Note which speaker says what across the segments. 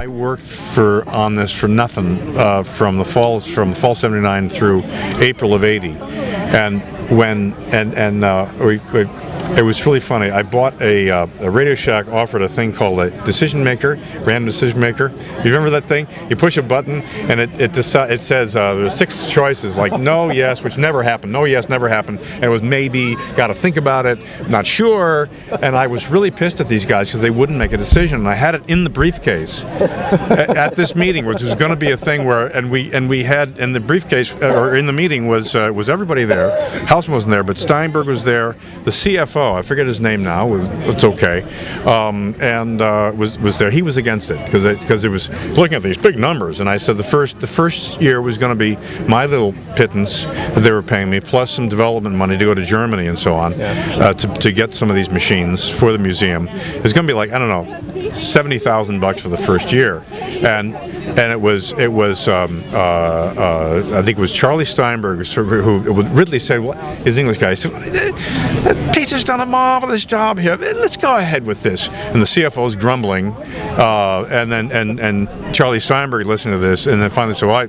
Speaker 1: I worked on this for nothing from the fall '79 through April of '80, and it was really funny. I bought a Radio Shack offered a thing called a decision maker, random decision maker. You remember that thing? You push a button and it says there's 6 choices, like no, yes, which never happened, no, yes, never happened, and it was maybe, got to think about it, not sure. And I was really pissed at these guys because they wouldn't make a decision. And I had it in the briefcase at this meeting, which was going to be a thing where, and we had in the briefcase or in the meeting was everybody there. Houseman wasn't there, but Steinberg was there. The CFO, I forget his name now. It's okay, and was there. He was against it because it was looking at these big numbers. And I said the first year was going to be my little pittance that they were paying me, plus some development money to go to Germany and so on, to get some of these machines for the museum. It was going to be like, I don't know, $70,000 for the first year, and it was I think it was Charlie Steinberg who Ridley said, well, his English guy said, Peter's done a marvelous job here, let's go ahead with this. And the CFO's grumbling, and Charlie Steinberg listened to this, and then finally said, well,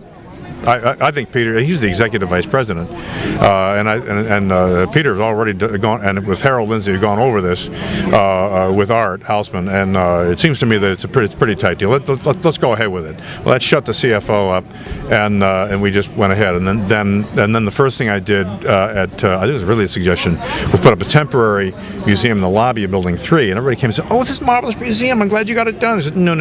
Speaker 1: I think Peter, he's the executive vice president, and Peter's already gone, and with Harold Lindsay had gone over this with Art Hausman, and it seems to me that it's a pretty tight deal. Let's go ahead with it. Well, that shut the CFO up, and we just went ahead. And then the first thing I did I think it was really a suggestion, was put up a temporary museum in the lobby of Building 3, and everybody came and said, "Oh, this marvelous museum! I'm glad you got it done." I said, "No.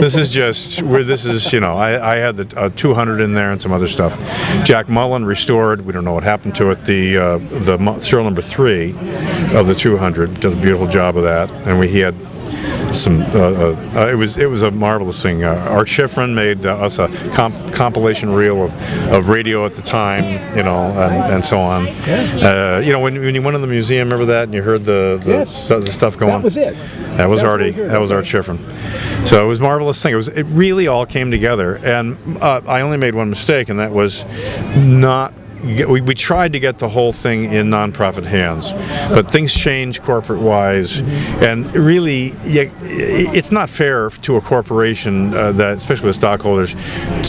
Speaker 1: This is just where this is. I had the 200 in there and some other stuff. Jack Mullen restored. We don't know what happened to it. The serial number 3 of the 200 did a beautiful job of that, and he had some. It was a marvelous thing. Art Schifrin made us a compilation reel of radio at the time, and so on. When you went in the museum, remember that, and you heard the stuff going.
Speaker 2: That was it.
Speaker 1: That was Art Schifrin. So it was a marvelous thing. It really all came together, and I only made one mistake, and that was not. We tried to get the whole thing in nonprofit hands, but things change corporate-wise, and really, it's not fair to a corporation that, especially with stockholders,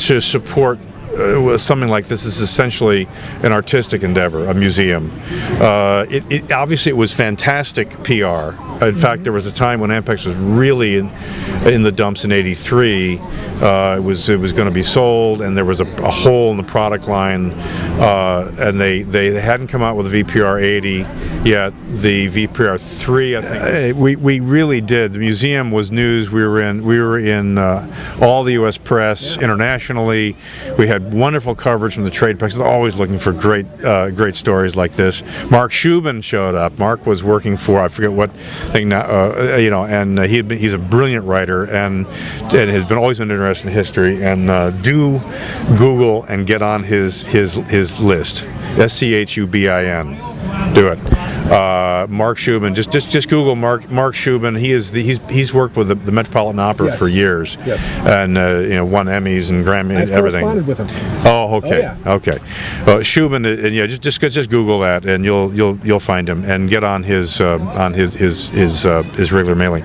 Speaker 1: to support something like this. Is essentially an artistic endeavor, a museum. Obviously, it was fantastic PR. In fact, there was a time when Ampex was really in the dumps in '83. It was going to be sold, and there was a hole in the product line, and they hadn't come out with a VPR 80 yet. The VPR 3, I think. We really did. The museum was news. We were in all the U.S. press internationally. We had wonderful coverage from the trade press. They're always looking for great stories like this. Mark Shubin showed up. Mark was working for, I forget what thing now, and he's a brilliant writer and has always been interested in history. And do Google and get on his list. SCHUBIN. Do it. Mark Shubin. Just Google Mark Shubin. He's worked with the Metropolitan Opera for years. Yes. And won Emmys and Grammys, everything.
Speaker 2: I've corresponded with him.
Speaker 1: Oh, okay.
Speaker 2: Oh, yeah.
Speaker 1: Okay. Shubin, and just Google that, and you'll find him, and get on his regular mailing.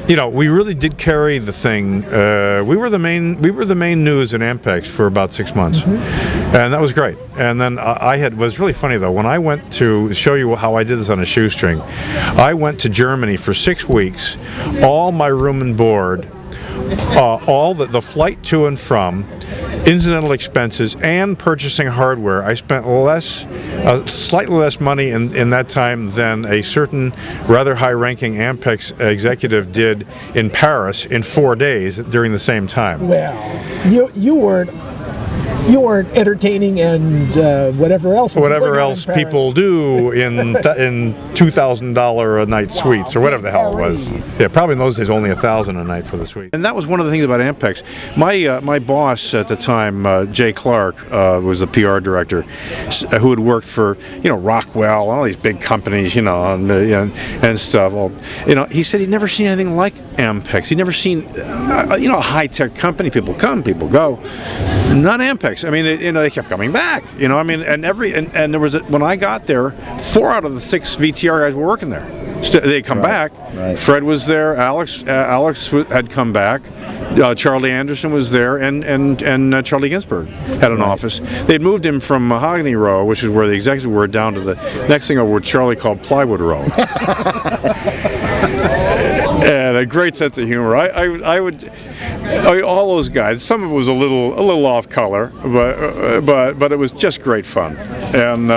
Speaker 1: We really did carry the thing. We were the main news in Ampex for about 6 months, and that was great. And then it was really funny though, when I went to show you how I did this on a shoestring, I went to Germany for 6 weeks, all my room and board, all the flight to and from, incidental expenses, and purchasing hardware. I spent slightly less money in that time than a certain rather high-ranking Ampex executive did in Paris in 4 days during the same time.
Speaker 2: Well, you weren't entertaining and whatever else
Speaker 1: people do in $2,000 a night suites or whatever the hell it was. Yeah, probably in those days only $1,000 a night for the suite. And that was one of the things about Ampex. My boss at the time, Jay Clark, was the PR director, who had worked for Rockwell and all these big companies, and stuff. Well, he said he'd never seen anything like Ampex. He'd never seen a high-tech company. People come, people go. Not Ampex. I mean, they kept coming back. And there was when I got there, 4 out of the 6 VTR guys were working there. They come back.
Speaker 3: Right.
Speaker 1: Fred was there. Alex had come back. Charlie Anderson was there, and Charlie Ginsberg had an office. They'd moved him from Mahogany Row, which is where the executives were, down to the next thing over what Charlie called Plywood Row. And a great sense of humor. I mean, all those guys. Some of it was a little off color, but it was just great fun. And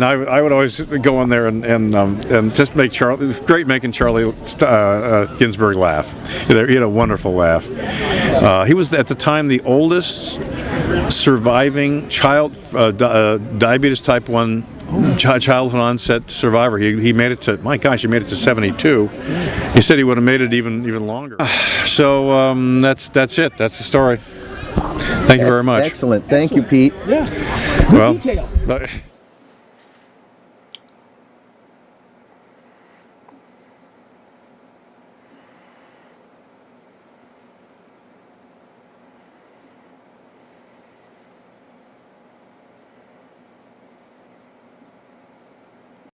Speaker 1: I would always go in there and just make Charlie. It was great making Charlie Ginsberg laugh. He had a wonderful laugh. He was at the time the oldest surviving diabetes type 1 childhood onset survivor. He made it to, my gosh, he made it to 72. He said he would have made it even longer. So that's it. That's the story. Thank you very much.
Speaker 3: Excellent. Thank you, Pete.
Speaker 2: Yeah. Good detail.